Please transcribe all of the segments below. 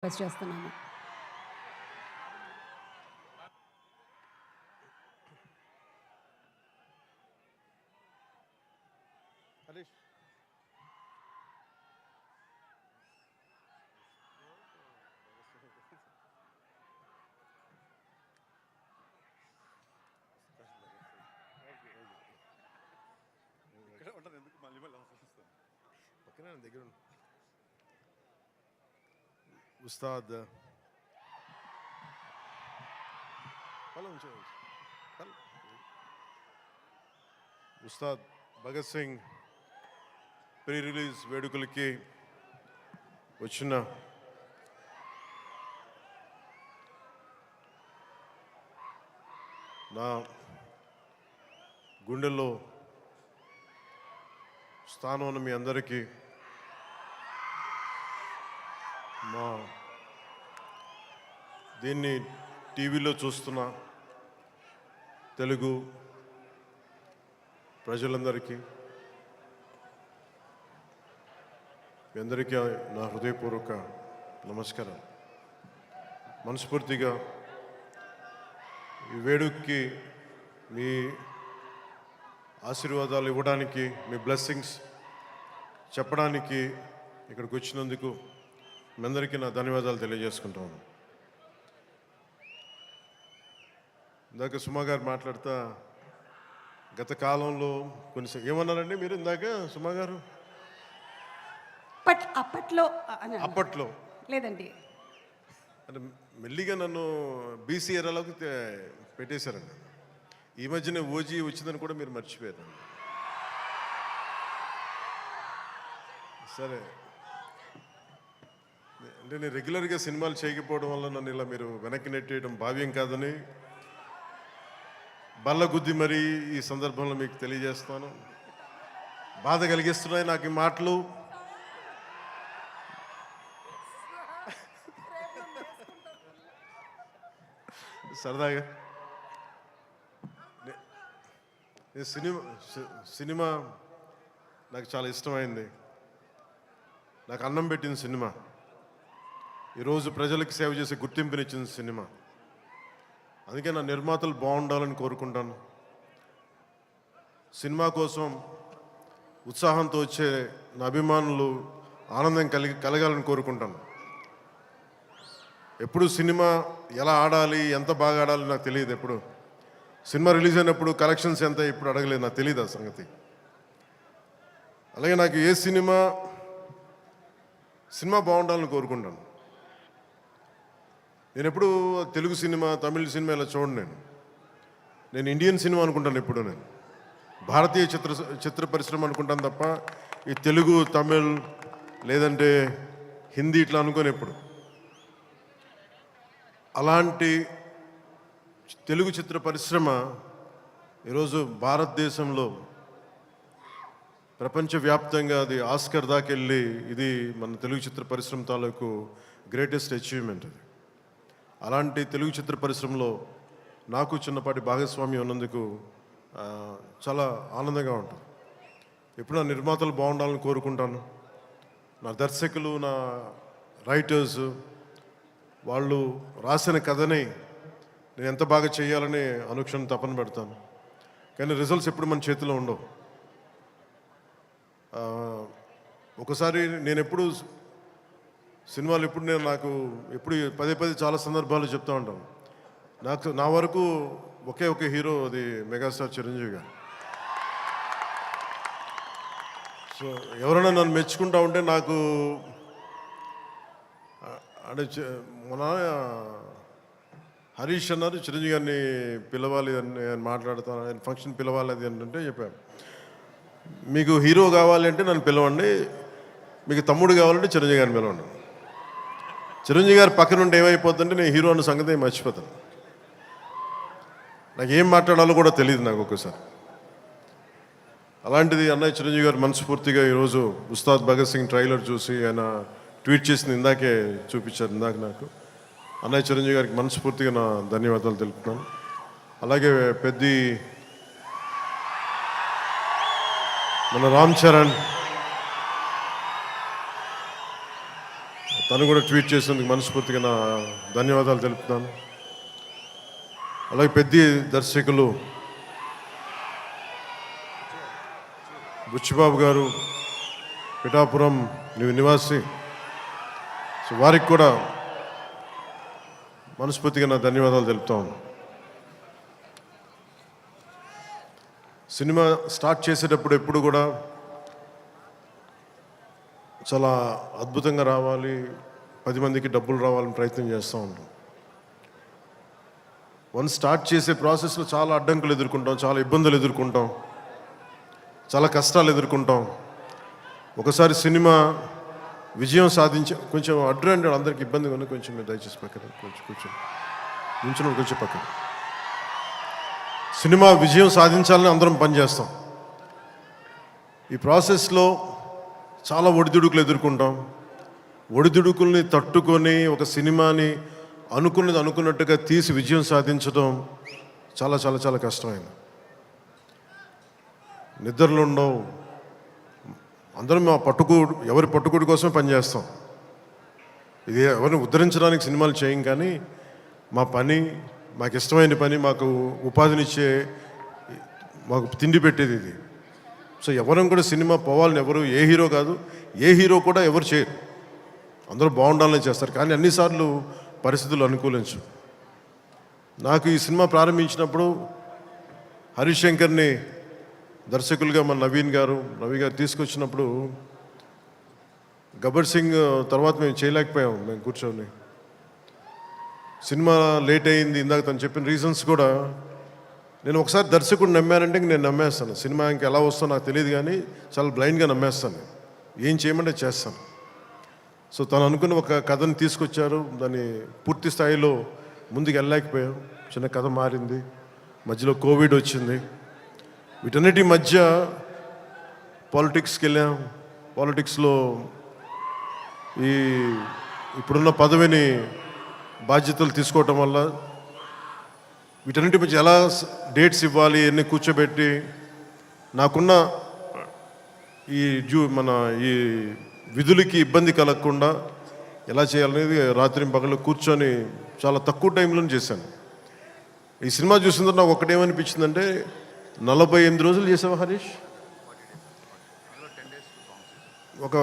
Request చేస్తున్నాను. దగ్గర Ustaad Ustaad Bhagat Singh pre release వేడుకలకి వచ్చిన నా గుండెల్లో స్థానం ఉన్న మీ అందరికీ మా దీన్ని టీవీలో చూస్తున్న తెలుగు ప్రజలందరికీ మీ అందరికీ నా హృదయపూర్వక నమస్కారం. మనస్ఫూర్తిగా ఈ వేడుకకి మీ ఆశీర్వాదాలు ఇవ్వడానికి, మీ బ్లెస్సింగ్స్ చెప్పడానికి ఇక్కడికి వచ్చినందుకు మీ అందరికీ నా ధన్యవాదాలు తెలియజేసుకుంటాను. ఇందాక సుమా గారు మాట్లాడుతా గత కాలంలో కొన్ని ఏమన్నారండి మీరు ఇందాక సుమా గారు? అప్పట్లో లేదండి, అంటే మెల్లిగా నన్ను బీసీ ఎరాలోకి పెట్టేశారండి. ఈ మధ్యనే ఓజీ వచ్చిందని కూడా మీరు మర్చిపోయారు. సరే, అంటే నేను రెగ్యులర్గా సినిమాలు చేయకపోవడం వల్ల నన్ను ఇలా మీరు వెనక్కి నెట్టేయడం భావ్యం కాదని బల్లగుద్ది మరీ ఈ సందర్భంలో మీకు తెలియజేస్తాను. బాధ కలిగిస్తున్నాయి నాకు ఈ మాటలు. సరదాగా సినిమా నాకు చాలా ఇష్టమైంది. నాకు అన్నం పెట్టిన సినిమా, ఈరోజు ప్రజలకు సేవ చేసే గుర్తింపునిచ్చిన సినిమా. అందుకే నా నిర్మాతలు బాగుండాలని కోరుకుంటాను. సినిమా కోసం ఉత్సాహంతో వచ్చే నా అభిమానులు ఆనందం కలగాలని కోరుకుంటాను. ఎప్పుడు సినిమా ఎలా ఆడాలి, ఎంత బాగా ఆడాలి నాకు తెలియదు. ఎప్పుడు సినిమా రిలీజ్ అయినప్పుడు కలెక్షన్స్ ఎంత ఇప్పుడు అడగలేదు, నాకు తెలియదు ఆ సంగతి. అలాగే నాకు ఏ సినిమా బాగుండాలని కోరుకుంటాను. నేను ఎప్పుడు తెలుగు సినిమా, తమిళ సినిమా ఇలా చూడండి. నేను ఇండియన్ సినిమా అనుకుంటాను. ఎప్పుడు నేను భారతీయ చిత్ర పరిశ్రమ అనుకుంటాను తప్ప ఈ తెలుగు, తమిళ్ లేదంటే హిందీ ఇట్లా అనుకోని ఎప్పుడు. అలాంటి తెలుగు చిత్ర పరిశ్రమ ఈరోజు భారతదేశంలో ప్రపంచవ్యాప్తంగా అది ఆస్కర్ దాకెళ్ళి ఇది మన తెలుగు చిత్ర పరిశ్రమ తాలూకు గ్రేటెస్ట్ అచీవ్మెంట్ అది. అలాంటి తెలుగు చిత్ర పరిశ్రమలో నాకు చిన్నపాటి భాగస్వామ్యం ఉన్నందుకు చాలా ఆనందంగా ఉంటుంది. ఎప్పుడు నా నిర్మాతలు బాగుండాలని కోరుకుంటాను. నా దర్శకులు, నా రైటర్స్ వాళ్ళు రాసిన కథని నేను ఎంత బాగా చేయాలని అనుక్షణం తపన పెడతాను. కానీ రిజల్ట్స్ ఎప్పుడు మన చేతిలో ఉండవు. ఒకసారి నేను ఎప్పుడు సినిమాలు నాకు పదే చాలా సందర్భాలు చెప్తూ ఉంటాను. నా వరకు ఒకే హీరో, అది మెగాస్టార్ చిరంజీవి గారు. సో ఎవరైనా నన్ను మెచ్చుకుంటా ఉంటే నాకు అంటే మన హరీష్ అన్నారు చిరంజీవి గారిని పిలవాలి అని నేను మాట్లాడుతాను, ఆయన ఫంక్షన్ పిలవాలి అది అంటే చెప్పాను, మీకు హీరో కావాలి అంటే నన్ను పిలవండి, మీకు తమ్ముడు కావాలంటే చిరంజీవి గారిని పిలవండి. చిరంజీవి గారు పక్కన ఉంటే ఏమైపోతుందంటే నేను హీరో అన్న సంగతి మర్చిపోతాను. నాకు ఏం మాట్లాడాలో కూడా తెలియదు నాకు ఒక్కసారి. అలాంటిది అన్నయ్య చిరంజీవి గారు మనస్ఫూర్తిగా ఈరోజు ఉస్తాద్ భగత్ సింగ్ ట్రైలర్ చూసి ఆయన ట్వీట్ చేసింది ఇందాకే చూపించారు. నాకు అన్నయ్య చిరంజీవి గారికి మనస్ఫూర్తిగా నా ధన్యవాదాలు తెలుపుతున్నాను. అలాగే మన రామ్ చరణ్ తను కూడా ట్వీట్ చేసినందుకు మనస్ఫూర్తిగా నా ధన్యవాదాలు తెలుపుతున్నాను. అలాగే పెద్ద దర్శకులు బుచ్చిబాబు గారు, పిఠాపురం నివాసి, సో వారికి కూడా మనస్ఫూర్తిగా నా ధన్యవాదాలు తెలుపుతాను. సినిమా స్టార్ట్ చేసేటప్పుడు ఎప్పుడు కూడా చాలా అద్భుతంగా రావాలి, 10 మందికి డబ్బులు రావాలని ప్రయత్నం చేస్తూ ఉంటాం. వన్స్ స్టార్ట్ చేసే ప్రాసెస్లో చాలా అడ్డంకులు ఎదుర్కొంటాం, చాలా ఇబ్బందులు ఎదుర్కొంటాం, చాలా కష్టాలు ఎదుర్కొంటాం. ఒకసారి సినిమా విజయం సాధించే కొంచెం అడ్డు అందరికి ఇబ్బందిగా ఉంది, కొంచెం మీరు దయచేసి పక్కన కొంచెం నుంచుని కొంచెం పక్కన. సినిమా విజయం సాధించాలని అందరం పనిచేస్తాం. ఈ ప్రాసెస్లో చాలా ఒడిదుడుకులు ఎదుర్కొంటాం. ఒడిదుడుకుల్ని తట్టుకొని ఒక సినిమాని అనుకున్నట్టుగా తీసి విజయం సాధించడం చాలా చాలా చాలా కష్టమైంది. నిద్రలు ఉండవు. అందరం ఎవరి పట్టుకోడి కోసమే పనిచేస్తాం. ఇది ఎవరిని ఉద్ధరించడానికి సినిమాలు చేయం, కానీ మా పని, మాకు ఇష్టమైన పని, మాకు ఉపాధినిచ్చే, మాకు తిండి పెట్టేది ఇది. సో ఎవరం కూడా సినిమా పోవాలని ఎవరు, ఏ హీరో కాదు, ఏ హీరో కూడా ఎవరు చేయరు. అందరూ బాగుండాలని చేస్తారు, కానీ అన్నిసార్లు పరిస్థితులు అనుకూలించు. నాకు ఈ సినిమా ప్రారంభించినప్పుడు హరీష్ శంకర్ని దర్శకులుగా మన రవి గారు తీసుకొచ్చినప్పుడు గబ్బర్ సింగ్ తర్వాత మేము చేయలేకపోయాం. మేము కూర్చొని సినిమా లేట్ అయింది. ఇందాక తను చెప్పిన రీజన్స్ కూడా నేను ఒకసారి దర్శకుడు నమ్మానంటే నేను నమ్మేస్తాను. సినిమా ఇంకా ఎలా వస్తుందో నాకు తెలియదు, కానీ చాలా బ్లైండ్గా నమ్మేస్తాను. ఏం చేయమంటే చేస్తాను. సో తను అనుకున్న ఒక కథను తీసుకొచ్చారు. దాన్ని పూర్తి స్థాయిలో ముందుకు వెళ్ళలేకపోయాం. చిన్న కథ మారింది, మధ్యలో కోవిడ్ వచ్చింది. వీటన్నిటి మధ్య పాలిటిక్స్కి వెళ్ళాం. పాలిటిక్స్లో ఇప్పుడున్న పదవిని బాధ్యతలు తీసుకోవటం వల్ల వీటన్నిటి మధ్య ఎలా డేట్స్ ఇవ్వాలి అన్నీ కూర్చోబెట్టి నాకున్న ఈ విధులకి ఇబ్బంది కలగకుండా ఎలా చేయాలనేది రాత్రి పగలు కూర్చొని చాలా తక్కువ టైంలో చేశాను. ఈ సినిమా చూసిన తర్వాత నాకు ఒకటేమనిపించిందంటే, 48 రోజులు చేసావా హరీష్? ఒక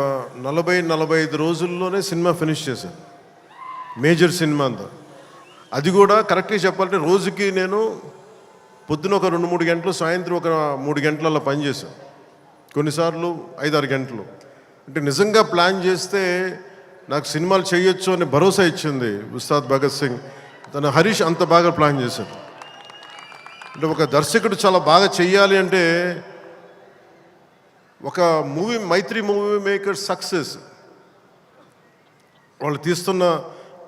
40-45 రోజుల్లోనే సినిమా ఫినిష్ చేశాను. మేజర్ సినిమా అంతా. అది కూడా కరెక్ట్గా చెప్పాలంటే రోజుకి నేను పొద్దున ఒక 2-3 గంటలు, సాయంత్రం ఒక 3 గంటలలో పనిచేశాను. కొన్నిసార్లు 5-6 గంటలు. అంటే నిజంగా ప్లాన్ చేస్తే నాకు సినిమాలు చేయొచ్చు అనే భరోసా ఇచ్చింది ఉస్తాద్ భగత్ సింగ్. తను హరీష్ అంత బాగా ప్లాన్ చేశాడు. అంటే ఒక దర్శకుడు చాలా బాగా చెయ్యాలి అంటే ఒక మైత్రి మూవీ మేకర్ సక్సెస్, వాళ్ళు తీస్తున్న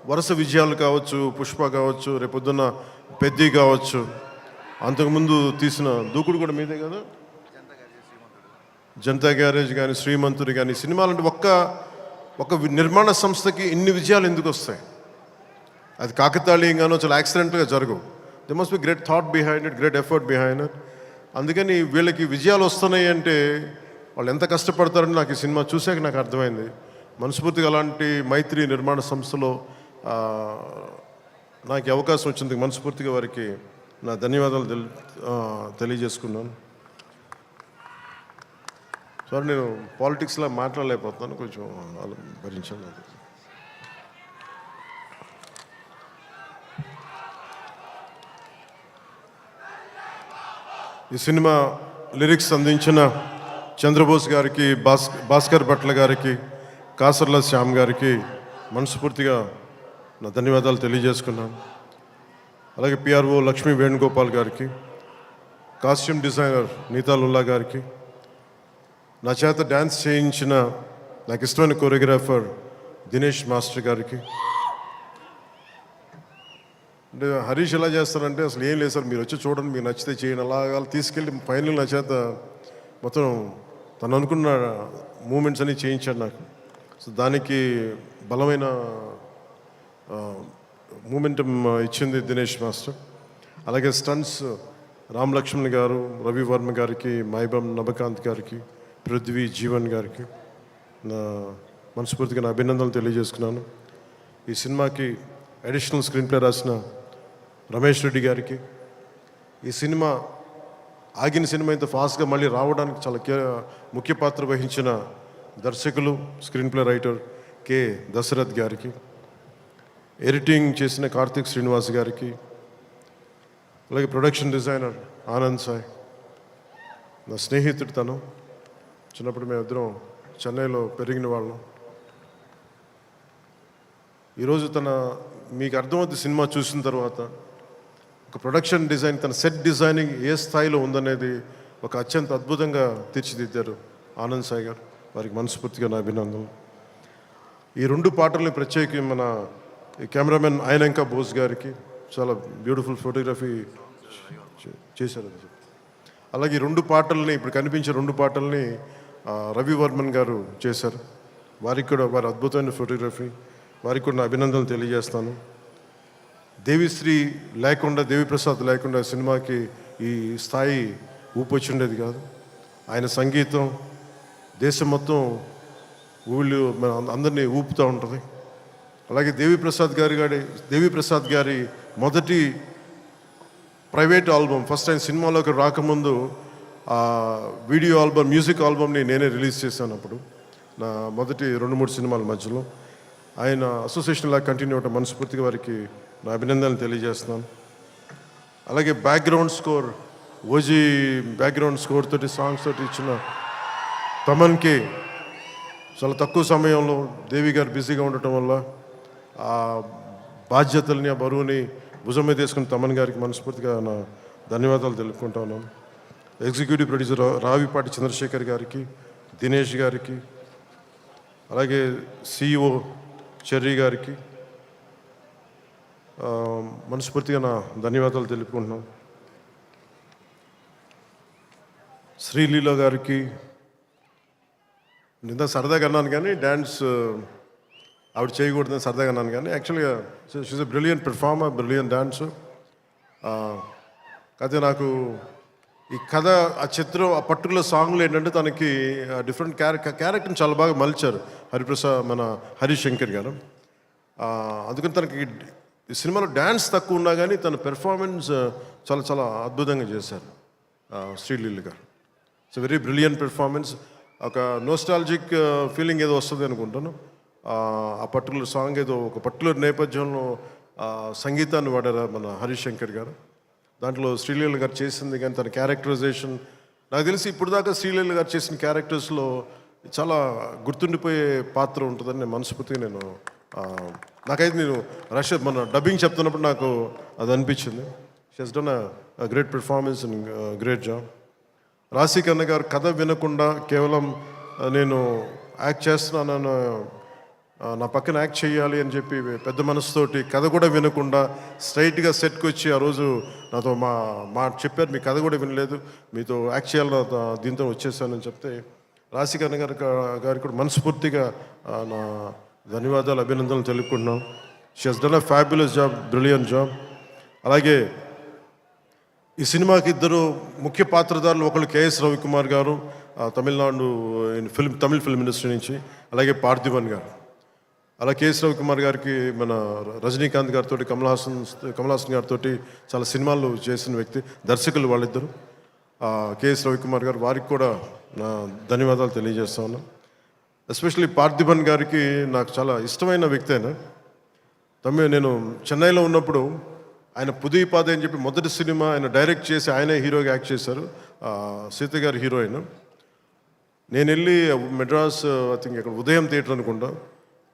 వరుస విజయాలు కావచ్చు, పుష్ప కావచ్చు, రేపొద్దున్న పెద్ది కావచ్చు, అంతకుముందు తీసిన దూకుడు కూడా మీదే కదా, జనతా గ్యారేజ్ కానీ, శ్రీమంతుడు కానీ, సినిమాలు అంటే ఒక నిర్మాణ సంస్థకి ఇన్ని విజయాలు ఎందుకు వస్తాయి? అది కాకతాళీయంగానో చాలా యాక్సిడెంట్గా జరగవు. They must be great thought behind it, great effort behind it. అందుకని వీళ్ళకి విజయాలు వస్తున్నాయి అంటే వాళ్ళు ఎంత కష్టపడతారని నాకు ఈ సినిమా చూసాక నాకు అర్థమైంది. మనస్ఫూర్తిగా అలాంటి మైత్రి నిర్మాణ సంస్థలో నాకు అవకాశం వచ్చింది. మనస్ఫూర్తిగా వారికి నా ధన్యవాదాలు తెలియజేసుకున్నాను. సార్, నేను పాలిటిక్స్లో మాట్లాడలేకపోతున్నాను, కొంచెం భరించండి. ఈ సినిమా లిరిక్స్ అందించిన చంద్రబోస్ గారికి, భాస్కర్ భట్ల గారికి, కాసర్ల శ్యామ్ గారికి మనస్ఫూర్తిగా నా ధన్యవాదాలు తెలియజేసుకున్నాను. అలాగే పిఆర్ఓ లక్ష్మీ వేణుగోపాల్ గారికి, కాస్ట్యూమ్ డిజైనర్ నీతాలుల్లా గారికి, నా చేత డ్యాన్స్ చేయించిన నాకు ఇష్టమైన కొరియోగ్రాఫర్ దినేష్ మాస్టర్ గారికి. అంటే హరీష్ ఎలా చేస్తారంటే అసలు ఏం లేదు సార్, మీరు వచ్చి చూడండి, మీకు నచ్చితే చేయండి, అలాగా తీసుకెళ్ళి ఫైనల్ నా చేత మొత్తం తను అనుకున్న మూమెంట్స్ అన్నీ చేయించాడు నాకు. సో దానికి బలమైన మూమెంటం ఇచ్చింది దినేష్ మాస్టర్. అలాగే స్టంట్స్ రామ్ లక్ష్మణ్ గారు, రవి వర్మ గారికి, మైబమ్ నబకాంత్ గారికి, పృథ్వీ జీవన్ గారికి నా మనస్ఫూర్తిగా నా అభినందనలు తెలియజేసుకున్నాను. ఈ సినిమాకి అడిషనల్ స్క్రీన్ ప్లే రాసిన రమేష్ రెడ్డి గారికి, ఈ సినిమా ఆగిన సినిమా ఇంత ఫాస్ట్గా మళ్ళీ రావడానికి చాలా ముఖ్య పాత్ర వహించిన దర్శకులు, screen play writer K Dashrath గారికి, ఎడిటింగ్ చేసిన కార్తిక్ శ్రీనివాస్ గారికి, అలాగే ప్రొడక్షన్ డిజైనర్ ఆనంద్ సాయ్, నా స్నేహితుడు తను. చిన్నప్పుడు మేమిద్దరం చెన్నైలో పెరిగిన వాళ్ళం. ఈరోజు మీకు అర్థమవుతుంది సినిమా చూసిన తర్వాత ఒక ప్రొడక్షన్ డిజైన్, తన సెట్ డిజైనింగ్ ఏ స్థాయిలో ఉందనేది ఒక అత్యంత అద్భుతంగా తీర్చిదిద్దారు ఆనంద్ సాయి గారు. వారికి మనస్ఫూర్తిగా నా అభినందనలు. ఈ 2 పాటల్ని ప్రత్యేకి మన కెమెరామెన్ ఆయనంక బోస్ గారికి చాలా బ్యూటిఫుల్ ఫోటోగ్రఫీ చేశారు. అలాగే ఈ 2 పాటల్ని, ఇప్పుడు కనిపించే 2 పాటల్ని రవి వర్మన్ గారు చేశారు. వారికి కూడా వారి అద్భుతమైన ఫోటోగ్రఫీ, వారికి కూడా నా అభినందనలు తెలియజేస్తాను. దేవిశ్రీ లేకుండా, దేవిప్రసాద్ లేకుండా సినిమాకి ఈ స్థాయి ఊపొచ్చుండేది కాదు. ఆయన సంగీతం దేశం మొత్తం అందరినీ ఊపుతూ ఉంటుంది. అలాగే దేవిప్రసాద్ గారి మొదటి ప్రైవేట్ ఆల్బమ్, ఫస్ట్ టైం సినిమాలోకి రాకముందు వీడియో ఆల్బమ్, మ్యూజిక్ ఆల్బమ్ని నేనే రిలీజ్ చేశాను. అప్పుడు నా మొదటి 2-3 సినిమాల మధ్యలో ఆయన అసోసియేషన్ లాగా కంటిన్యూ అవటం మనస్ఫూర్తిగా వారికి నా అభినందనలు తెలియజేస్తున్నాను. అలాగే background score, OG background score తోటి, సాంగ్స్ తోటి ఇచ్చిన తమన్కి చాలా తక్కువ సమయంలో దేవి గారు బిజీగా ఉండటం వల్ల ఆ బాధ్యతల్ని, ఆ బరువుని భుజం మీద వేసుకుని తమన్ గారికి మనస్ఫూర్తిగా నా ధన్యవాదాలు తెలుపుకుంటా ఉన్నాను. ఎగ్జిక్యూటివ్ ప్రొడ్యూసర్ రావిపాటి చంద్రశేఖర్ గారికి, దినేష్ గారికి, అలాగే సిఇఓ చెర్రీ గారికి మనస్ఫూర్తిగా నా ధన్యవాదాలు తెలుపుకుంటున్నాను. శ్రీలీల గారికి నిన్న సరదాగా అన్నాను, కానీ డ్యాన్స్ ఆవిడ చేయకూడదని సరదాగా అన్నాను, కానీ యాక్చువల్గా she's a brilliant performer, brilliant dancer. అయితే నాకు ఈ కథ, ఆ చిత్రం, ఆ పర్టికులర్ సాంగ్లో ఏంటంటే తనకి డిఫరెంట్ క్యారెక్టర్ని చాలా బాగా మలిచారు మన హరిశంకర్ గారు. అందుకని తనకి ఈ సినిమాలో డ్యాన్స్ తక్కువ ఉన్నా కానీ తన పెర్ఫార్మెన్స్ చాలా చాలా అద్భుతంగా చేశారు శ్రీలీల గారు. It's very brilliant performance. ఒక నోస్టాలజిక్ ఫీలింగ్ ఏదో వస్తుంది అనుకుంటాను. ఆ పర్టికులర్ సాంగ్ ఏదో ఒక పర్టికులర్ నేపథ్యంలో సంగీతాన్ని వాడారు మన హరిశంకర్ గారు. దాంట్లో శ్రీలీల గారు చేసింది కానీ తన క్యారెక్టరైజేషన్, నాకు తెలిసి ఇప్పుడు దాకా శ్రీలీల గారు చేసిన క్యారెక్టర్స్లో చాలా గుర్తుండిపోయే పాత్ర ఉంటుందని నేను మనస్ఫూర్తిగా నాకైతే నేను మన డబ్బింగ్ చెప్తున్నప్పుడు నాకు అది అనిపించింది. She has done a great performance and great job. రాశి కన్న గారు కథ వినకుండా కేవలం నేను యాక్ట్ చేస్తున్నాను, నా పక్కన యాక్ట్ చేయాలి అని చెప్పి పెద్ద మనసుతోటి కథ కూడా వినకుండా స్ట్రైట్గా సెట్కి వచ్చి ఆ రోజు నాతో మా చెప్పారు, మీ కథ కూడా వినలేదు, మీతో యాక్ట్ చేయాలని దీంతో వచ్చేసానని చెప్తే రాశికన్న గారికి కూడా మనస్ఫూర్తిగా నా ధన్యవాదాలు, అభినందనలు తెలుపుకుంటున్నాం. She has done a fabulous job, brilliant job. అలాగే ఈ సినిమాకి 2 ముఖ్య పాత్రధారులు, ఒకళ్ళు కేఎస్ రవికుమార్ గారు తమిళనాడు తమిళ ఫిల్మ్ ఇండస్ట్రీ నుంచి, అలాగే పార్థిబన్ గారు. అలా కేఎస్ రవికుమార్ గారికి మన రజనీకాంత్ గారితో, కమల్ హాసన్ గారితో చాలా సినిమాలు చేసిన వ్యక్తి, దర్శకులు వాళ్ళిద్దరు. కేఎస్ రవికుమార్ గారు, వారికి కూడా నా ధన్యవాదాలు తెలియజేస్తా ఉన్నాను. ఎస్పెషల్లీ పార్థిబన్ గారికి నాకు చాలా ఇష్టమైన వ్యక్తి. నేను చెన్నైలో ఉన్నప్పుడు ఆయన పుదీపాదే అని చెప్పి మొదటి సినిమా ఆయన డైరెక్ట్ చేసి ఆయనే హీరోగా యాక్ట్ చేశారు, సీత గారి హీరోయిన్. నేను వెళ్ళి మెడ్రాస్, ఐ థింక్ ఇక్కడ ఉదయం థియేటర్ అనుకుంటా,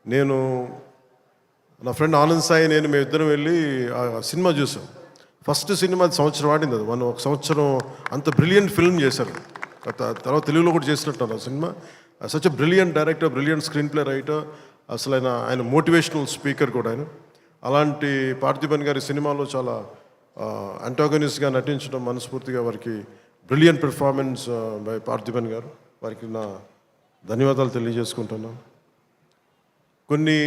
నేను నా ఫ్రెండ్ ఆనంద్ సాయి మేమిద్దరం వెళ్ళి ఆ సినిమా చూసాం. ఫస్ట్ సినిమా సంవత్సరం ఆడింది, అది ఒక సంవత్సరం అంత బ్రిలియంట్ ఫిల్మ్ చేశారు. తర్వాత తెలుగులో కూడా చేసినట్టు ఆ cinema. Such a brilliant director, brilliant screen play writer, అసలు ఆయన మోటివేషనల్ స్పీకర్ కూడా ఆయన. అలాంటి పార్థిబన్ గారి సినిమాలో చాలా అంటాగనిస్ట్గా నటించడం మనస్ఫూర్తిగా వారికి బ్రిలియంట్ పెర్ఫార్మెన్స్ బై పార్థిబన్ గారు, వారికి నా ధన్యవాదాలు తెలియజేసుకుంటున్నాను. కొన్ని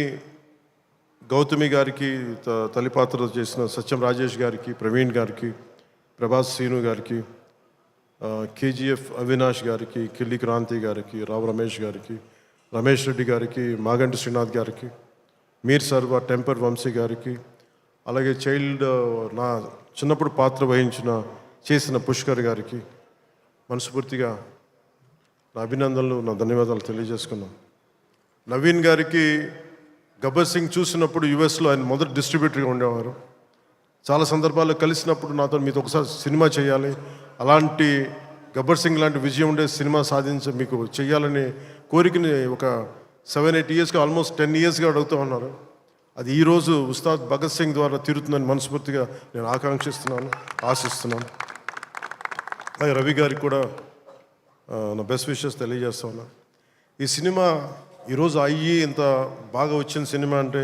గౌతమి గారికి తల్లి పాత్ర చేసిన సత్యం రాజేష్ గారికి, ప్రవీణ్ గారికి, ప్రభాస్ సీను గారికి, కేజీఎఫ్ అవినాష్ గారికి, కిల్లి క్రాంతి గారికి, రావు రమేష్ గారికి, రమేష్ రెడ్డి గారికి, మాగంటి శ్రీనాథ్ గారికి, మీర్ సర్వ టెంపర్ వంశీ గారికి, అలాగే నా చిన్నప్పుడు పాత్ర చేసిన పుష్కర్ గారికి మనస్ఫూర్తిగా నా అభినందనలు, నా ధన్యవాదాలు తెలియజేసుకున్నాను. నవీన్ గారికి గబ్బర్ సింగ్ చూసినప్పుడు యుఎస్లో ఆయన మొదటి డిస్ట్రిబ్యూటర్గా ఉండేవారు. చాలా సందర్భాల్లో కలిసినప్పుడు నాతో మీతో ఒకసారి సినిమా చేయాలి, అలాంటి గబ్బర్ సింగ్ లాంటి విజయం ఉండే సినిమా మీకు చేయాలని కోరికని ఒక 7-8 ఇయర్స్గా, ఆల్మోస్ట్ 10 ఇయర్స్గా అడుగుతూ ఉన్నారు. అది ఈరోజు ఉస్తాద్ భగత్ సింగ్ ద్వారా తీరుతుందని మనస్ఫూర్తిగా నేను ఆశిస్తున్నాను. అలాగే రవి గారికి కూడా నా బెస్ట్ విషెస్ తెలియజేస్తా ఉన్నా. ఈ సినిమా ఈరోజు ఇంత బాగా వచ్చిన సినిమా అంటే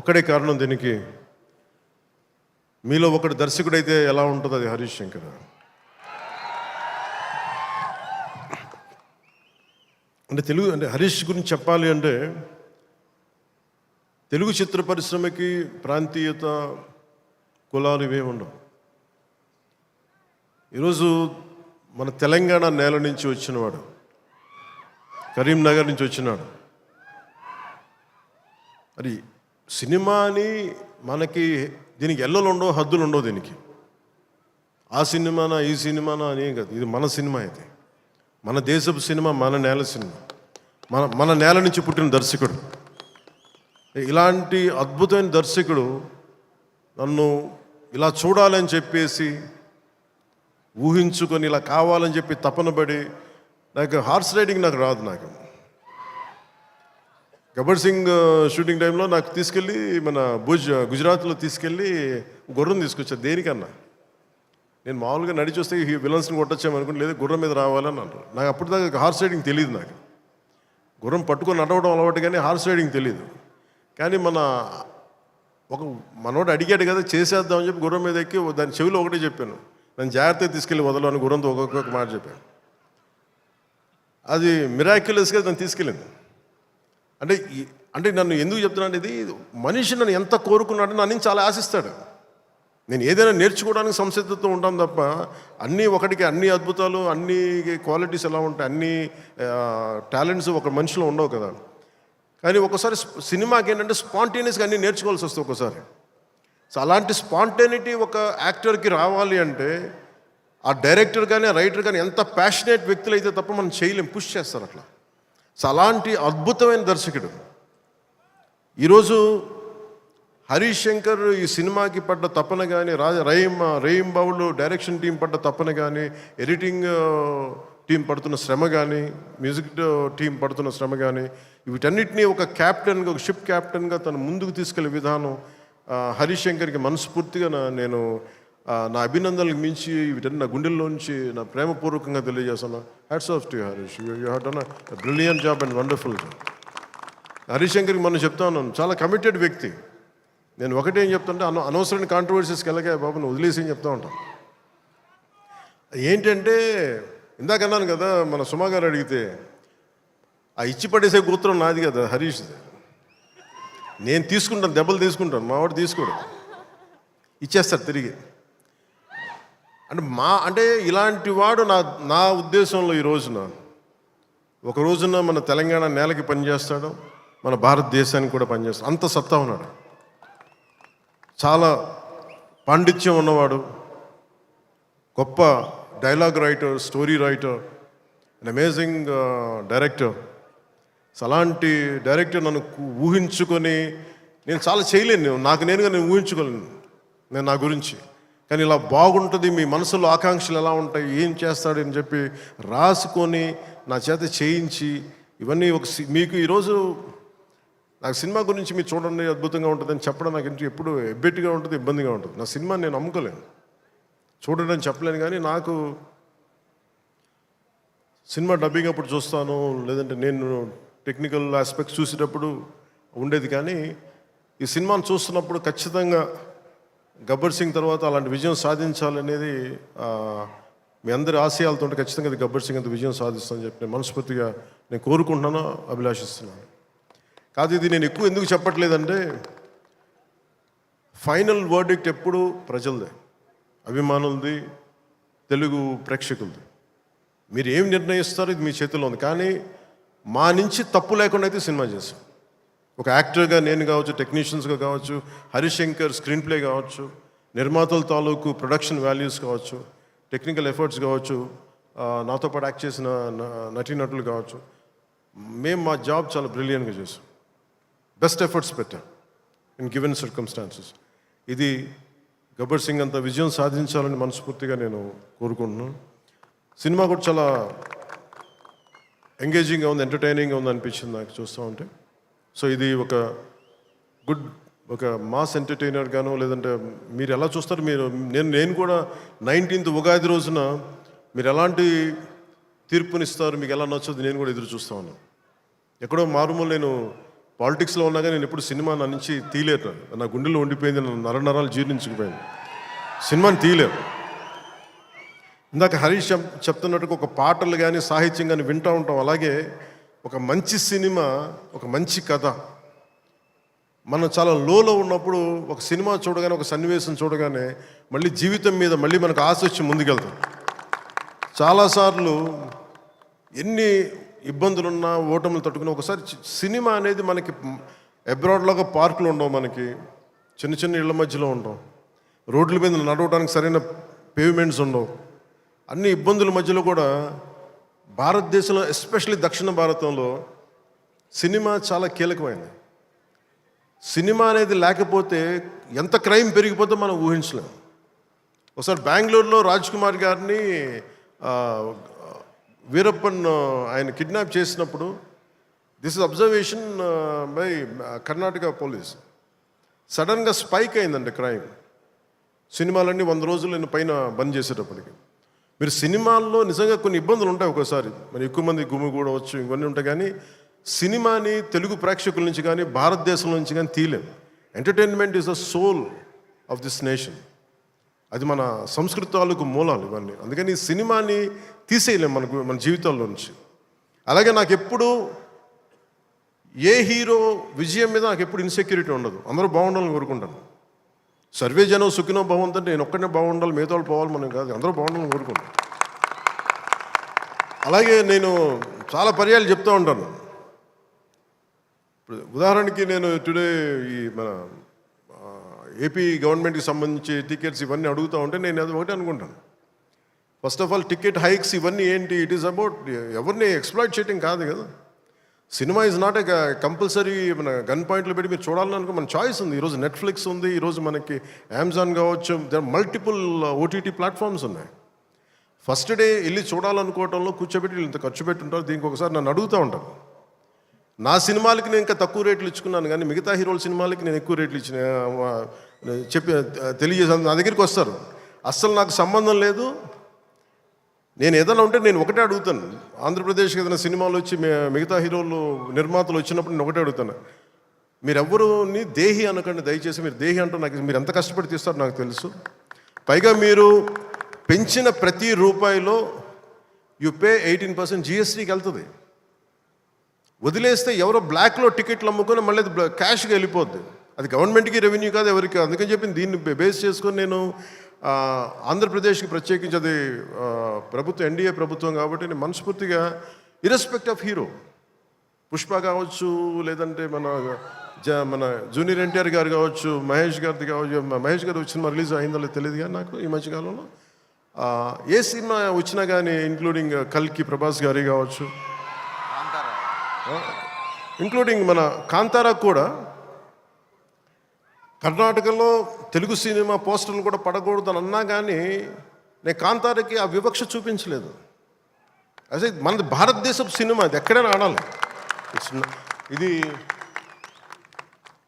ఒకడే కారణం. దీనికి మీలో ఒకటి దర్శకుడైతే ఎలా ఉంటుందో అది హరీష్ శంకర్. అంటే హరీష్ గురించి చెప్పాలి అంటే తెలుగు చిత్ర పరిశ్రమకి ప్రాంతీయత, కులాలు ఇవే ఉండవు. ఈరోజు మన తెలంగాణ నేల నుంచి వచ్చినవాడు, కరీంనగర్ నుంచి వచ్చినాడు. అది సినిమాని మనకి దీనికి ఎల్లలు ఉండవు, హద్దులు ఉండవు. దీనికి ఆ సినిమానా ఈ సినిమానా అని కాదు, ఇది మన సినిమా. ఇది మన దేశపు సినిమా, మన నేల సినిమా, మన నేల నుంచి పుట్టిన దర్శకుడు. ఇలాంటి అద్భుతమైన దర్శకుడు నన్ను ఇలా చూడాలని చెప్పేసి ఊహించుకొని ఇలా కావాలని చెప్పి తపన పడి, నాకు హార్స్ రైడింగ్ నాకు రాదు. నాకు గబ్బర్ సింగ్ షూటింగ్ టైంలో నాకు తీసుకెళ్ళి మన గుజరాత్లో తీసుకెళ్ళి గుర్రం తీసుకొచ్చారు. దేనికన్నా నేను మామూలుగా నడిచి వస్తే ఈ విలన్స్ని కొట్టచ్చామనుకుంటే, లేదు గుర్రం మీద రావాలని అంటారు. నాకు అప్పటిదాకా హార్స్ రైడింగ్ తెలియదు. నాకు గుర్రం పట్టుకొని నడవడం అలవాటు, కానీ హార్స్ రైడింగ్ తెలియదు. కానీ మనోడు అడిగాడు కదా, చేసేద్దామని చెప్పి గుర్రం మీద ఎక్కి దాని చెవిలో ఒకటే చెప్పాను, నన్ను జాగ్రత్తగా తీసుకెళ్ళి వదలని గుర్రంతో ఒక్కొక్క మాట చెప్పాను. అది మిరాక్యులస్గా నన్ను తీసుకెళ్ళింది. అంటే నన్ను ఎందుకు చెప్తున్నాను, ఇది మనిషి నన్ను ఎంత కోరుకున్నాడో నన్ను చాలా ఆశిస్తాడు. నేను ఏదైనా నేర్చుకోవడానికి సంసిద్ధతో ఉంటాను తప్ప అన్నీ ఒకటికి అన్ని అద్భుతాలు, అన్ని క్వాలిటీస్ ఎలా ఉంటాయి, అన్ని టాలెంట్స్ ఒక మనిషిలో ఉండవు కదా. కానీ ఒకసారి సినిమాకి ఏంటంటే స్పాంటేనియస్గా అన్నీ నేర్చుకోవాల్సి వస్తుంది ఒకసారి. సో అలాంటి స్పాంటేనిటీ ఒక యాక్టర్కి రావాలి అంటే ఆ డైరెక్టర్ కానీ రైటర్ కానీ ఎంత ప్యాషనేట్ వ్యక్తులు అయితే తప్ప మనం చేయలేం, పుష్ చేస్తారు అట్లా. సో అలాంటి అద్భుతమైన దర్శకుడు ఈరోజు హరీష్ శంకర్ ఈ సినిమాకి పడ్డ తపన కానీ, రహీం బాబులు డైరెక్షన్ టీం పడ్డ తపన కానీ, ఎడిటింగ్ టీం పడుతున్న శ్రమ కానీ, మ్యూజిక్ టీం పడుతున్న శ్రమ కానీ, వీటన్నిటినీ ఒక క్యాప్టెన్గా, ఒక షిప్ క్యాప్టెన్గా తను ముందుకు తీసుకెళ్లే విధానం హరీష్ శంకర్కి మనస్ఫూర్తిగా నేను నా అభినందనలకు మించి వీటన్ని నా గుండెల్లోంచి నా ప్రేమపూర్వకంగా తెలియజేస్తాను. Hats off to Harish, you have done a brilliant job and wonderful job. Harish శంకర్కి మనం చెప్తా ఉన్నాను, చాలా కమిటెడ్ వ్యక్తి. నేను ఒకటేం చెప్తుంటే అనవసరమైన కాంట్రవర్సీస్కి వెళ్ళగా బాబు నువ్వు వదిలేసి అని చెప్తా ఉంటాను. ఏంటంటే ఇందాక అన్నాను కదా, మన సుమా గారు అడిగితే ఆ ఇచ్చి పడేసే గోత్రం నాది కదా హరీష్. నేను తీసుకుంటాను, దెబ్బలు తీసుకుంటాను, మావాడు తీసుకోడు, ఇచ్చేస్తాడు తిరిగి. అంటే ఇలాంటి వాడు నా ఉద్దేశంలో ఈ రోజున ఒక రోజున మన తెలంగాణ నేలకి పనిచేస్తాడు, మన భారతదేశానికి కూడా పనిచేస్తాడు. అంత సత్తా ఉన్నాడు, చాలా పాండిత్యం ఉన్నవాడు, గొప్ప dialogue writer, story writer, and amazing director. అలాంటి డైరెక్టర్ నన్ను ఊహించుకొని నేను చాలా చేయలేను, నేను ఊహించుకోలేను నేను నా గురించి. కానీ ఇలా బాగుంటుంది, మీ మనసులో ఆకాంక్షలు ఎలా ఉంటాయి, ఏం చేస్తాడు అని చెప్పి రాసుకొని నా చేత చేయించి ఇవన్నీ మీకు ఈరోజు నాకు సినిమా గురించి మీరు చూడండి అద్భుతంగా ఉంటుందని చెప్పడం నాకు ఎప్పుడు ఎబ్బెట్టుగా ఉంటుంది, ఇబ్బందిగా ఉంటుంది. నా సినిమా నేను అమ్ముకోలేను, చూడడం చెప్పలేను. కానీ నాకు సినిమా డబ్బింగ్ అప్పుడు చూస్తాను, లేదంటే నేను టెక్నికల్ ఆస్పెక్ట్స్ చూసేటప్పుడు ఉండేది. కానీ ఈ సినిమాను చూస్తున్నప్పుడు ఖచ్చితంగా గబ్బర్ సింగ్ తర్వాత అలాంటి విజయం సాధించాలనేది మీ అందరి ఆశయాలతో ఖచ్చితంగా అది గబ్బర్ సింగ్ అంత విజయం సాధిస్తానని చెప్పి నేను మనస్ఫూర్తిగా నేను కోరుకుంటున్నాను, అభిలాషిస్తున్నాను. కాదు ఇది నేను ఎక్కువ ఎందుకు చెప్పట్లేదంటే ఫైనల్ వర్డిక్ట్ ఎప్పుడు ప్రజలదే, అభిమానులది, తెలుగు ప్రేక్షకులది. మీరు ఏం నిర్ణయిస్తారో ఇది మీ చేతిలో ఉంది. కానీ మా నుంచి తప్పు లేకుండా అయితే సినిమా చేశాం. ఒక యాక్టర్గా నేను కావచ్చు, టెక్నీషియన్స్గా కావచ్చు, హరిశంకర్ స్క్రీన్ ప్లే కావచ్చు, నిర్మాతల తాలూకు ప్రొడక్షన్ వాల్యూస్ కావచ్చు, టెక్నికల్ ఎఫర్ట్స్ కావచ్చు, నాతో పాటు యాక్ట్ చేసిన నటీనటులు కావచ్చు, మేము మా జాబ్ చాలా బ్రిలియంట్గా చేసాం. బెస్ట్ ఎఫర్ట్స్ పెట్టాం ఇన్ గివెన్ సర్కమ్స్టాన్సెస్. ఇది గబ్బర్ సింగ్ అంత విజయం సాధించాలని మనస్ఫూర్తిగా నేను కోరుకుంటున్నాను. సినిమా కూడా చాలా ఎంగేజింగ్గా ఉంది, ఎంటర్టైనింగ్గా ఉంది అనిపించింది నాకు చూస్తూ ఉంటే. సో ఇది ఒక గుడ్, ఒక మాస్ ఎంటర్టైనర్గాను, లేదంటే మీరు ఎలా చూస్తారు, నేను కూడా 19th ఉగాది రోజున మీరు ఎలాంటి తీర్పునిస్తారు, మీకు ఎలా నచ్చదు నేను కూడా ఎదురు చూస్తూ ఉన్నాను. ఎక్కడో మారుమూల నేను పాలిటిక్స్లో ఉన్నాగా నేను ఎప్పుడు సినిమా నా నుంచి తీయలేరు, నా గుండెలో ఉండిపోయింది, నరనరాలు జీర్ణించుకుపోయింది, సినిమాని తీయలేరు. ఇందాక హరీష్ చెప్తున్నట్టుగా ఒక పాటలు కానీ సాహిత్యం కానీ వింటూ ఉంటాం. అలాగే ఒక మంచి సినిమా, ఒక మంచి కథ, మనం చాలా లోలో ఉన్నప్పుడు ఒక సినిమా చూడగానే, ఒక సన్నివేశం చూడగానే మళ్ళీ జీవితం మీద మళ్ళీ మనకు ఆశ వచ్చి ముందుకెళ్తాం. చాలాసార్లు ఎన్ని ఇబ్బందులున్నా, ఓటములు తట్టుకుని ఒకసారి సినిమా అనేది మనకి అబ్రాడ్లాగా పార్కులు ఉండవు, మనకి చిన్న చిన్న ఇళ్ల మధ్యలో ఉంటాం, రోడ్ల మీద నడవడానికి సరైన పేవ్మెంట్స్ ఉండవు, అన్ని ఇబ్బందుల మధ్యలో కూడా భారతదేశంలో, ఎస్పెషల్లీ దక్షిణ భారతంలో సినిమా చాలా కీలకమైంది. సినిమా అనేది లేకపోతే ఎంత క్రైమ్ పెరిగిపోతే మనం ఊహించలేము. ఒకసారి బెంగళూరులో రాజ్ కుమార్ గారిని వీరప్పన్ ఆయన కిడ్నాప్ చేసినప్పుడు, this is observation by Karnataka police, సడన్గా స్పైక్ అయిందండి క్రైమ్. సినిమాలన్నీ 100 రోజులు పైన బంద్ చేసేటప్పటికి. మీరు సినిమాల్లో నిజంగా కొన్ని ఇబ్బందులు ఉంటాయి, ఒకసారి మరి ఎక్కువ మంది గుమిగూడవచ్చు, ఇవన్నీ ఉంటాయి, కానీ సినిమాని తెలుగు ప్రేక్షకుల నుంచి కానీ భారతదేశం నుంచి కానీ తీయలేం. Entertainment is the soul of this nation. అది మన సంస్కృతాలకు మూలాలు ఇవన్నీ. అందుకని ఈ సినిమాని తీసేయలేం మన జీవితాల్లో నుంచి. అలాగే నాకు ఎప్పుడు ఏ హీరో విజయం మీద నాకు ఎప్పుడు ఇన్సెక్యూరిటీ ఉండదు. అందరూ బాగుండాలని కోరుకుంటాను. సర్వే జనం సుఖినో భవంతంటే నేను ఒక్కనే బాగుండాలి, మిగతా వాళ్ళు పోవాలి మనం కాదు, అందరూ బాగుండాలని కోరుకుంటాను. అలాగే నేను చాలా పర్యాలు చెప్తూ ఉంటాను. ఇప్పుడు ఉదాహరణకి నేను టుడే ఈ మన ఏపీ గవర్నమెంట్కి సంబంధించి టికెట్స్ ఇవన్నీ అడుగుతూ ఉంటే నేను అది ఒకటే అనుకుంటాను. First of all ticket hikes ఇవన్నీ ఏంటి, ఇట్ ఈస్ అబౌట్ ఎవరిని ఎక్స్ప్లాయిట్ చేయడం కాదు కదా. Cinema is not a compulsory మన గన్ పాయింట్లు పెట్టి మీరు చూడాలని అనుకో, మన చాయిస్ ఉంది. ఈరోజు నెట్ఫ్లిక్స్ ఉంది, ఈరోజు మనకి అమెజాన్ కావచ్చు, దర్ మల్టిపుల్ ఓటీటీ ప్లాట్ఫామ్స్ ఉన్నాయి. ఫస్ట్ డే వెళ్ళి చూడాలనుకోవటంలో కూర్చోబెట్టి ఇంత ఖర్చు పెట్టుంటారు. దీనికి ఒకసారి నన్ను అడుగుతూ ఉంటాను. నా సినిమాలకి నేను ఇంకా తక్కువ రేట్లు ఇచ్చుకున్నాను, కానీ మిగతా హీరోల సినిమాలకి నేను ఎక్కువ రేట్లు ఇచ్చిన చెప్పి తెలియజేసాను. నా దగ్గరికి వస్తారు, అస్సలు నాకు సంబంధం లేదు, నేను ఏదైనా ఉంటే నేను ఒకటే అడుగుతాను. ఆంధ్రప్రదేశ్కి ఏదైనా సినిమాలు వచ్చి మిగతా హీరోలు నిర్మాతలు వచ్చినప్పుడు నేను ఒకటే అడుగుతాను, మీరెవ్వరూని దేహి అనకండి దయచేసి. మీరు దేహి అంటూ నాకు మీరు ఎంత కష్టపడి తీస్తారో నాకు తెలుసు. పైగా మీరు పెంచిన ప్రతి రూపాయిలో యు పే 18% జిఎస్టీకి వెళ్తుంది. వదిలేస్తే ఎవరో బ్లాక్లో టికెట్లు అమ్ముకొని మళ్ళీ అది క్యాష్గా వెళ్ళిపోద్ది. అది గవర్నమెంట్కి రెవెన్యూ కాదు, ఎవరికి. అందుకని చెప్పి దీన్ని బేస్ చేసుకొని నేను ఆంధ్రప్రదేశ్కి ప్రత్యేకించి అది ప్రభుత్వం, ఎన్డీఏ ప్రభుత్వం కాబట్టి నేను మనస్ఫూర్తిగా ఇర్రెస్పెక్ట్ ఆఫ్ హీరో, పుష్ప కావచ్చు, లేదంటే మన జూనియర్ ఎన్టీఆర్ గారు కావచ్చు, మహేష్ గారిది కావచ్చు. మహేష్ గారు వచ్చిన రిలీజ్ అయిందో లేదో తెలియదు కానీ నాకు ఈ మధ్యకాలంలో ఏ సినిమా వచ్చినా కానీ, ఇంక్లూడింగ్ కల్కి ప్రభాస్ గారి కావచ్చు, ఇంక్లూడింగ్ మన కాంతారా కూడా, కర్ణాటకలో తెలుగు సినిమా పోస్టర్లు కూడా పడకూడదు అని అన్నా కానీ నేను కాంతారకి ఆ వివక్ష చూపించలేదు. అదే మనది భారతదేశపు సినిమా, అది ఎక్కడైనా ఆడాలి. ఇది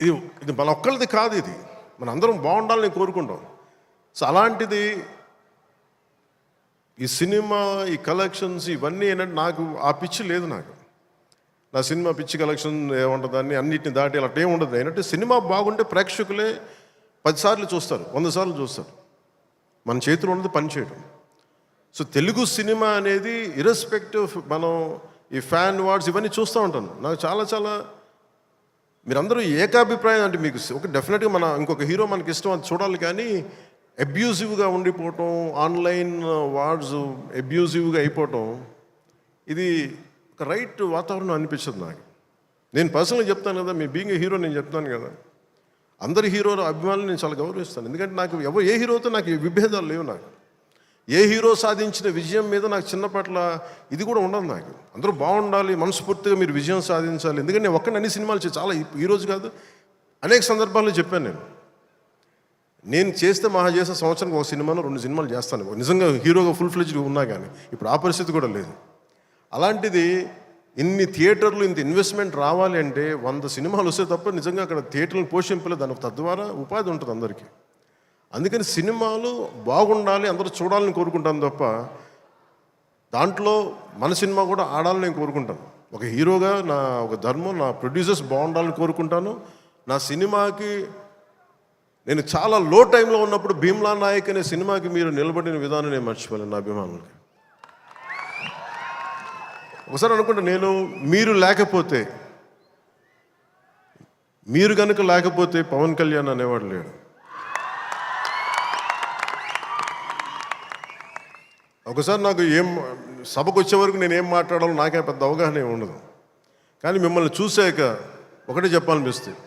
ఇది ఇది మన ఒక్కరిది కాదు, ఇది మన అందరం బాగుండాలని కోరుకుంటాం. సో అలాంటిది ఈ సినిమా, ఈ కలెక్షన్స్ ఇవన్నీ ఏంటంటే నాకు ఆ పిచ్చి లేదు. నాకు నా సినిమా పిచ్చి కలెక్షన్ ఏముంటుందని అన్నిటిని దాటి అలా ఏమి ఉండదు. ఏంటంటే సినిమా బాగుంటే ప్రేక్షకులే 10 సార్లు చూస్తారు, 100 సార్లు చూస్తారు. మన చేతిలో ఉన్నది పని చేయడం. సో తెలుగు సినిమా అనేది ఇర్రెస్పెక్టివ్, మనం ఈ ఫ్యాన్ వార్డ్స్ ఇవన్నీ చూస్తూ ఉంటాను. నాకు చాలా చాలా మీరందరూ ఏకాభిప్రాయం అంటే మీకు ఒక డెఫినెట్గా మన ఇంకొక హీరో మనకి ఇష్టం, అది చూడాలి. కానీ అబ్యూజివ్గా ఉండిపోవటం, ఆన్లైన్ వార్డ్స్ అబ్యూజివ్గా అయిపోవటం, ఇది ఒక రైట్ వాతావరణం అనిపించదు నాకు. నేను పర్సనల్గా చెప్తాను కదా, మీ బీయింగ్ ఏ హీరో నేను చెప్తాను కదా, అందరి హీరోల అభిమానులు నేను చాలా గౌరవిస్తాను. ఎందుకంటే నాకు ఏ హీరోతో నాకు విభేదాలు లేవు. నాకు ఏ హీరో సాధించిన విజయం మీద నాకు చిన్నపట్ల ఇది కూడా ఉండదు. నాకు అందరూ బాగుండాలి, మనస్ఫూర్తిగా మీరు విజయం సాధించాలి. ఎందుకంటే నేను ఒక్కడిని అన్ని సినిమాలు చాలా ఈరోజు కాదు, అనేక సందర్భాల్లో చెప్పాను. నేను చేస్తే మహా చేసే సంవత్సరానికి ఒక సినిమాను 2 సినిమాలు చేస్తాను, నిజంగా హీరోగా ఫుల్ ఫ్లెడ్జ్గా ఉన్నా. కానీ ఇప్పుడు ఆ పరిస్థితి కూడా లేదు. అలాంటిది ఇన్ని థియేటర్లు ఇంత ఇన్వెస్ట్మెంట్ రావాలి అంటే 100 సినిమాలు వస్తే తప్ప నిజంగా అక్కడ థియేటర్లను పోషింపలేదు. దానికి తద్వారా ఉపాధి ఉంటుంది అందరికీ. అందుకని సినిమాలు బాగుండాలి, అందరూ చూడాలని కోరుకుంటాను తప్ప దాంట్లో మన సినిమా కూడా ఆడాలని నేను కోరుకుంటాను. ఒక హీరోగా నా ఒక ధర్మం, నా ప్రొడ్యూసర్స్ బాగుండాలని కోరుకుంటాను. నా సినిమాకి నేను చాలా లో టైంలో ఉన్నప్పుడు భీమ్లా నాయక్ అనే సినిమాకి మీరు నిలబడిన విధానం నేను మర్చిపోలేను నా అభిమానులకి. ఒకసారి అనుకుంటా, నేను మీరు కనుక లేకపోతే పవన్ కళ్యాణ్ అనేవాడు లేడు. ఒకసారి నాకు సభకు వచ్చే వరకు నేను ఏం మాట్లాడాలో నాకే పెద్ద అవగాహన ఉండదు. కానీ మిమ్మల్ని చూశాక ఒకటే చెప్పాలనిపిస్తుంది,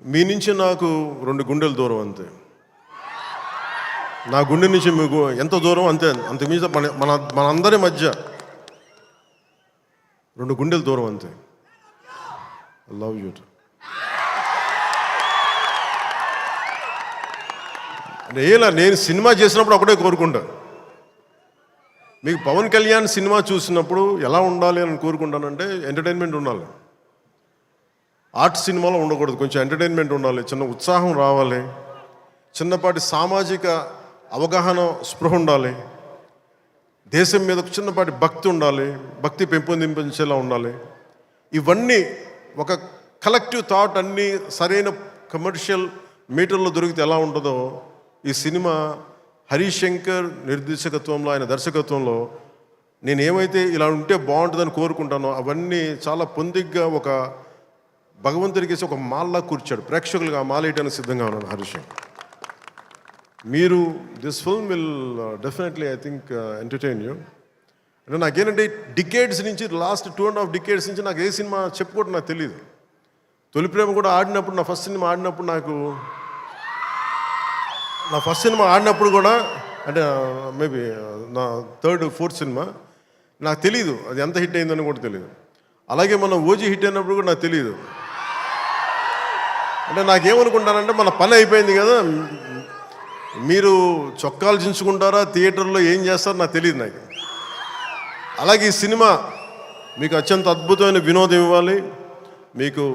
మీ నుంచి నాకు 2 గుండెల దూరం అంతే. నా గుండె నుంచి మీకు ఎంత దూరం అంత మీద మనందరి మధ్య 2 గుండెల దూరం అంతే. I love you. నేను సినిమా చేసినప్పుడు ఒకటే కోరుకుంటా, మీకు పవన్ కళ్యాణ్ సినిమా చూసినప్పుడు ఎలా ఉండాలి అని కోరుకుంటానంటే ఎంటర్టైన్మెంట్ ఉండాలి. ఆర్ట్ సినిమాలో ఉండకూడదు, కొంచెం ఎంటర్టైన్మెంట్ ఉండాలి, చిన్న ఉత్సాహం రావాలి, చిన్నపాటి సామాజిక అవగాహన స్పృహ ఉండాలి, దేశం మీద చిన్నపాటి భక్తి ఉండాలి, భక్తి పెంపొందించేలా ఉండాలి. ఇవన్నీ ఒక కలెక్టివ్ థాట్ అన్నీ సరైన కమర్షియల్ మీటర్లో దొరికితే ఎలా ఉంటుందో ఈ సినిమా హరీష్ శంకర్ నిర్దేశకత్వంలో, ఆయన దర్శకత్వంలో నేను ఏమైతే ఇలా ఉంటే బాగుంటుందని కోరుకుంటానో అవన్నీ చాలా పొందిగ్గా ఒక భగవంతుడికి ఒక మాల్లా కూర్చాడు. ప్రేక్షకులుగా ఆ మాల వేయడానికి సిద్ధంగా ఉన్నాను హరీష్ శంకర్. మీరు this film will definitely I think entertain you. అంటే నాకేంటంటే డికేడ్స్ నుంచి లాస్ట్ 2.5 డికేడ్స్ నుంచి నాకు ఏ సినిమా చెప్పుకోవడం నాకు తెలియదు. తొలి ప్రేమ కూడా ఆడినప్పుడు, నా ఫస్ట్ సినిమా ఆడినప్పుడు కూడా అంటే మేబీ నా 3rd, 4th సినిమా నాకు తెలియదు అది ఎంత హిట్ అయిందని కూడా తెలియదు. అలాగే మన ఓజీ హిట్ అయినప్పుడు కూడా నాకు తెలియదు. అంటే నాకేమనుకుంటానంటే మన పని అయిపోయింది కదా, మీరు చొక్కాలు చించుకుంటారా, థియేటర్లో ఏం చేస్తారో నాకు తెలియదు నాకు. అలాగే ఈ సినిమా మీకు అత్యంత అద్భుతమైన వినోదం ఇవ్వాలి, మీకు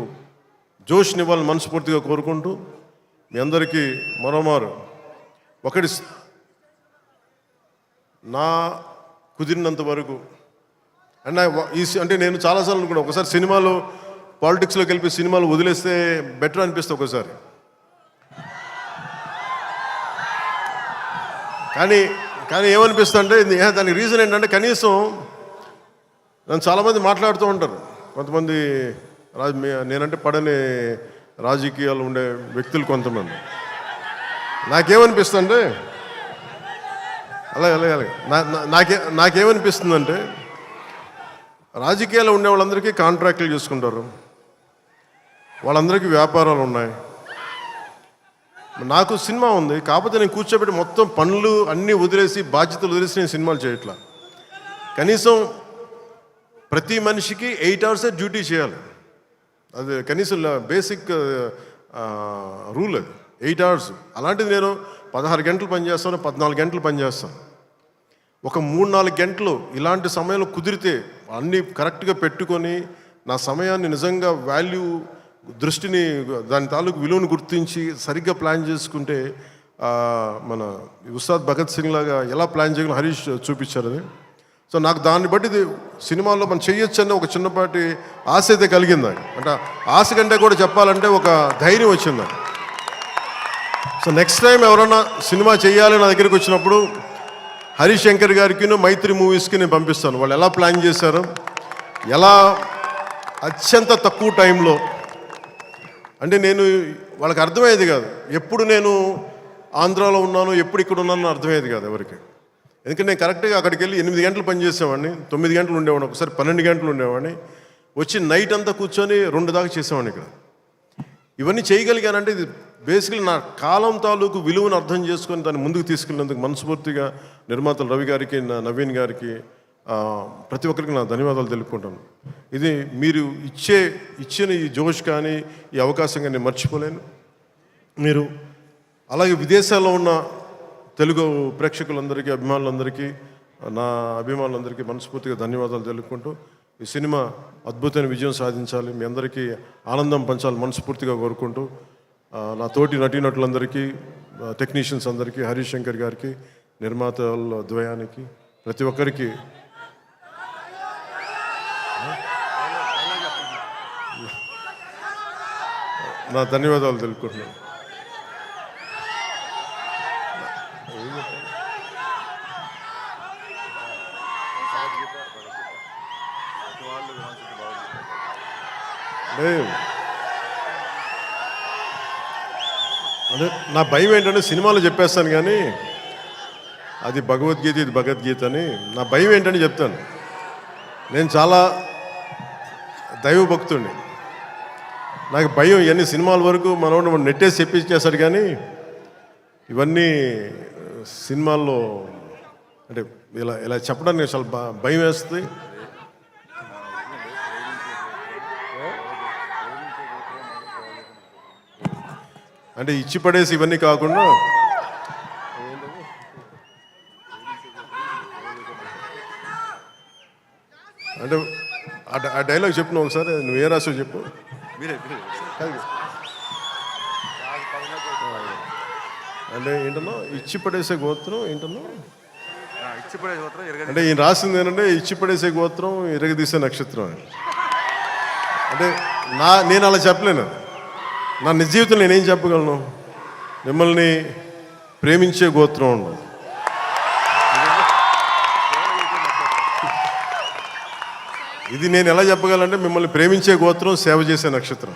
జోష్నివ్వాలని మనస్ఫూర్తిగా కోరుకుంటూ మీ అందరికీ మరోమారు ఒకటి నా కుదిరినంత వరకు అంటే నేను చాలాసార్లు అనుకున్నాను, ఒకసారి సినిమాలో పాలిటిక్స్లోకి వెళ్ళి సినిమాలు వదిలేస్తే బెటర్ అనిపిస్తుంది ఒకసారి. కానీ ఏమనిపిస్తుంది అంటే దానికి రీజన్ ఏంటంటే కనీసం నన్ను చాలామంది మాట్లాడుతూ ఉంటారు, కొంతమంది నేనంటే పడని రాజకీయాలు ఉండే వ్యక్తులు కొంతమంది. నాకేమనిపిస్తుందంటే అలాగే నాకేమనిపిస్తుందంటే రాజకీయాలు ఉండే వాళ్ళందరికీ కాంట్రాక్టులు చేసుకుంటారు, వాళ్ళందరికీ వ్యాపారాలు ఉన్నాయి. నాకు సినిమా ఉంది, కాకపోతే నేను కూర్చోబెట్టి మొత్తం పనులు అన్నీ వదిలేసి బాధ్యతలు వదిలేసి నేను సినిమాలు చేయట్లా. కనీసం ప్రతి మనిషికి 8 hours డ్యూటీ చేయాలి, అది కనీసం బేసిక్ రూల్ అది 8 hours. అలాంటిది నేను 16 గంటలు పనిచేస్తాను, 14 గంటలు పనిచేస్తాను. ఒక 3-4 గంటలు ఇలాంటి సమయంలో కుదిరితే అన్నీ కరెక్ట్గా పెట్టుకొని నా సమయాన్ని నిజంగా దృష్టిని దాని తాలూకు విలువను గుర్తించి సరిగ్గా ప్లాన్ చేసుకుంటే మన ఉస్తాద్ భగత్ సింగ్ లాగా ఎలా ప్లాన్ చేయగలం హరీష్ చూపించారు అది. సో నాకు దాన్ని బట్టి సినిమాలో మనం చేయొచ్చు అనే ఒక చిన్నపాటి ఆశ అయితే కలిగింది. అంటే ఆశ కంటే కూడా చెప్పాలంటే ఒక ధైర్యం వచ్చింది. సో నెక్స్ట్ టైం ఎవరైనా సినిమా చేయాలి నా దగ్గరికి వచ్చినప్పుడు హరీష్ శంకర్ గారికి మైత్రి మూవీస్కి నేను పంపిస్తాను. వాళ్ళు ఎలా ప్లాన్ చేశారు, ఎలా అత్యంత తక్కువ టైంలో, అంటే నేను వాళ్ళకి అర్థమయ్యేది కాదు, ఎప్పుడు నేను ఆంధ్రాలో ఉన్నాను ఎప్పుడు ఇక్కడ ఉన్నాను అర్థమయ్యేది కాదు ఎవరికి. ఎందుకంటే నేను కరెక్ట్గా అక్కడికి వెళ్ళి 8 గంటలు పనిచేసేవాడిని, 9 గంటలు ఉండేవాడిని, ఒకసారి 12 గంటలు ఉండేవాడిని. వచ్చి నైట్ అంతా కూర్చొని 2 దాకా చేసేవాడిని ఇక్కడ. ఇవన్నీ చేయగలిగానంటే ఇది బేసికలీ నా కాలం తాలూకు విలువను అర్థం చేసుకొని దాన్ని ముందుకు తీసుకెళ్ళినందుకు మనస్ఫూర్తిగా నిర్మాతలు రవి గారికి, నవీన్ గారికి, ప్రతి ఒక్కరికి నా ధన్యవాదాలు తెలుపుకుంటాను. ఇది మీరు ఇచ్చిన ఈ జోష్ కానీ ఈ అవకాశం కానీ నేను మర్చిపోలేను. మీరు అలాగే విదేశాల్లో ఉన్న తెలుగు ప్రేక్షకులందరికీ, అభిమానులందరికీ, నా అభిమానులందరికీ మనస్ఫూర్తిగా ధన్యవాదాలు తెలుపుకుంటూ ఈ సినిమా అద్భుతమైన విజయం సాధించాలి, మీ అందరికీ ఆనందం పంచాలి మనస్ఫూర్తిగా కోరుకుంటూ నా తోటి నటీనటులందరికీ, టెక్నీషియన్స్ అందరికీ, హరీష్ శంకర్ గారికి, నిర్మాతల ద్వయానికి, ప్రతి ఒక్కరికి నా ధన్యవాదాలు తెలుపుకుంటున్నాను. అదే నా భయం ఏంటంటే సినిమాలో చెప్పేస్తాను కానీ అది భగవద్గీత, ఇది భగవద్గీత అని. నా భయం ఏంటని చెప్తాను. నేను చాలా దైవభక్తుడిని. నాకు భయం ఇవన్నీ సినిమాల వరకు మనోడు నెట్టేసి చెప్పించేశాడు కానీ ఇవన్నీ సినిమాల్లో అంటే ఇలా ఇలా చెప్పడానికి చాలా భయం వేస్తుంది. అంటే ఇచ్చి పడేసి ఇవన్నీ కాకుండా అంటే ఆ డైలాగ్ చెప్పిన ఒకసారి, నువ్వు ఏ రాసో చెప్పు. అంటే ఏంటన్నా ఇచ్చి పడేసే గోత్రం ఏంటన్నా, అంటే ఈయన రాసింది ఏంటంటే ఇచ్చి పడేసే గోత్రం ఇరగదీసే నక్షత్రం అని. అంటే నేను అలా చెప్పలేను. నా నిజ జీవితంలో నేనేం చెప్పగలను? మిమ్మల్ని ప్రేమించే గోత్రం ఉండదు. ఇది నేను ఎలా చెప్పగలంటే మిమ్మల్ని ప్రేమించే గోత్రం, సేవ చేసే నక్షత్రం.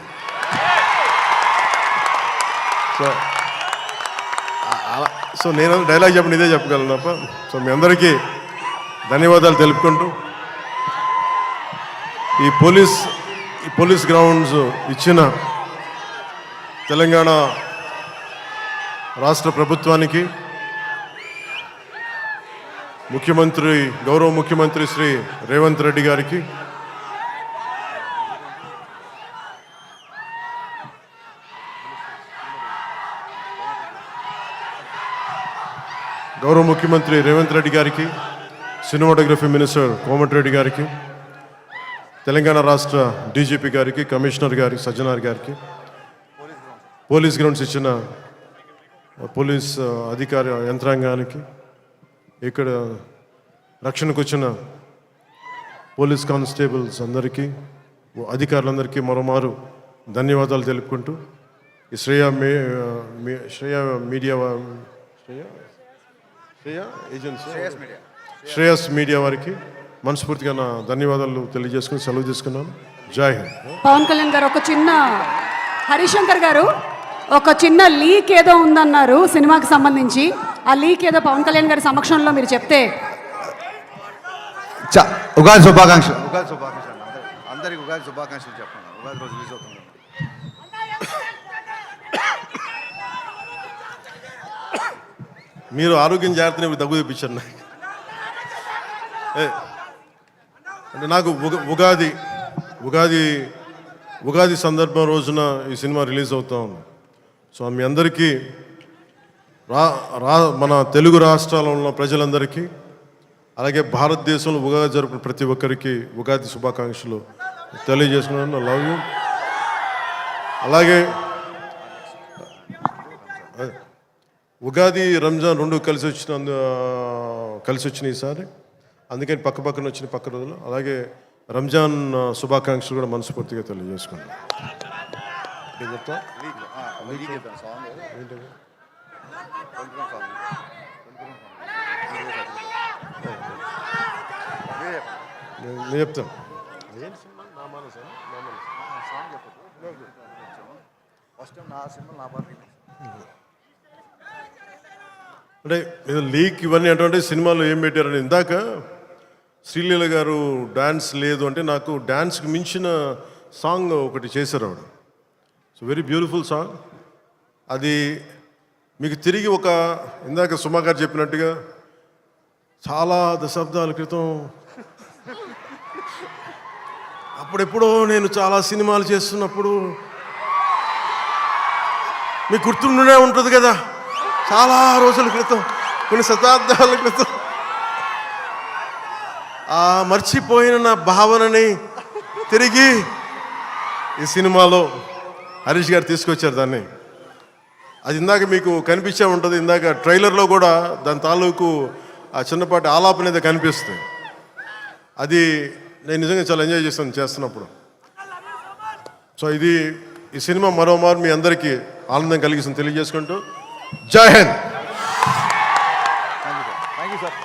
సో నేను డైలాగ్ చెప్పండి ఇదే చెప్పగలను తప్ప. సో మీ అందరికీ ధన్యవాదాలు తెలుపుకుంటూ ఈ పోలీస్ గ్రౌండ్స్ ఇచ్చిన తెలంగాణ రాష్ట్ర ప్రభుత్వానికి, గౌరవ ముఖ్యమంత్రి శ్రీ రేవంత్ రెడ్డి గారికి, సినిమాటోగ్రఫీ మినిస్టర్ కోమటిరెడ్డి గారికి, తెలంగాణ రాష్ట్ర డీజీపీ గారికి, కమిషనర్ గారికి, సజ్జనార్ గారికి, పోలీస్ గ్రౌండ్స్ ఇచ్చిన పోలీస్ అధికార యంత్రాంగానికి, ఇక్కడ రక్షణకు వచ్చిన పోలీస్ కానిస్టేబుల్స్ అందరికీ, అధికారులందరికీ మరోమారు ధన్యవాదాలు తెలుపుకుంటూ ఈ శ్రేయస్ మీడియా వారికి మనస్ఫూర్తిగా నా ధన్యవాదాలు తెలియజేసుకుని సెలవు తీసుకున్నాను. జై హింద్. పవన్ కళ్యాణ్ గారు ఒక చిన్న, హరిశంకర్ గారు ఒక చిన్న లీక్ ఏదో ఉందన్నారు సినిమాకి సంబంధించి. ఆ లీక్ ఏదో పవన్ కళ్యాణ్ గారి సమక్షంలో మీరు చెప్తే. ఉగాది శుభాకాంక్షలు. అందరికి ఉగాది శుభాకాంక్షలు చెప్పండి. ఉగాది రోజు రిలీజ్ అవుతుంది. మీరు ఆరోగ్యం జాగ్రత్తని దగ్గు తెప్పించండి. అంటే నాకు ఉగాది సందర్భం రోజున ఈ సినిమా రిలీజ్ అవుతా ఉంది. సో మీ అందరికీ మన తెలుగు రాష్ట్రాల్లో ఉన్న ప్రజలందరికీ, అలాగే భారతదేశంలో ఉగాది జరుపుకున్న ప్రతి ఒక్కరికి ఉగాది శుభాకాంక్షలు తెలియజేసుకున్నాను. Love you. అలాగే ఉగాది, రంజాన్ రెండు కలిసి వచ్చినాయి ఈసారి. అందుకని పక్కన వచ్చిన పక్క రోజులు. అలాగే రంజాన్ శుభాకాంక్షలు కూడా మనస్ఫూర్తిగా తెలియజేసుకున్నాను. నేను చెప్తాను. ఫస్ట్ నా సినిమా నా పార్టీ అంటే ఇది లీక్ ఇవన్నీ అటువంటి సినిమాలో ఏం పెట్టారని ఇందాక శ్రీలీల గారు డ్యాన్స్ లేదు అంటే నాకు డ్యాన్స్కి మించిన సాంగ్ ఒకటి చేశారు ఆవిడ. So very beautiful song. అది మీకు తిరిగి ఒక ఇందాక సుమా గారు చెప్పినట్టుగా చాలా దశాబ్దాల క్రితం అప్పుడెప్పుడో నేను చాలా సినిమాలు చేస్తున్నప్పుడు మీకు గుర్తుండే ఉంటుంది కదా, చాలా రోజుల క్రితం, కొన్ని శతాబ్దాల క్రితం ఆ మర్చిపోయిన నా భావనని తిరిగి ఈ సినిమాలో హరీష్ గారు తీసుకొచ్చారు దాన్ని. అది ఇందాక మీకు కనిపించే ఉంటుంది, ఇందాక ట్రైలర్లో కూడా దాని తాలూకు ఆ చిన్నపాటి ఆలాపన అనేది కనిపిస్తుంది. అది నేను నిజంగా చాలా ఎంజాయ్ చేస్తున్నప్పుడు. సో ఇది ఈ సినిమా మరోమారు మీ అందరికీ ఆనందం కలిగిస్తుంది తెలియజేసుకుంటూ జై హింద్. Thank you sir.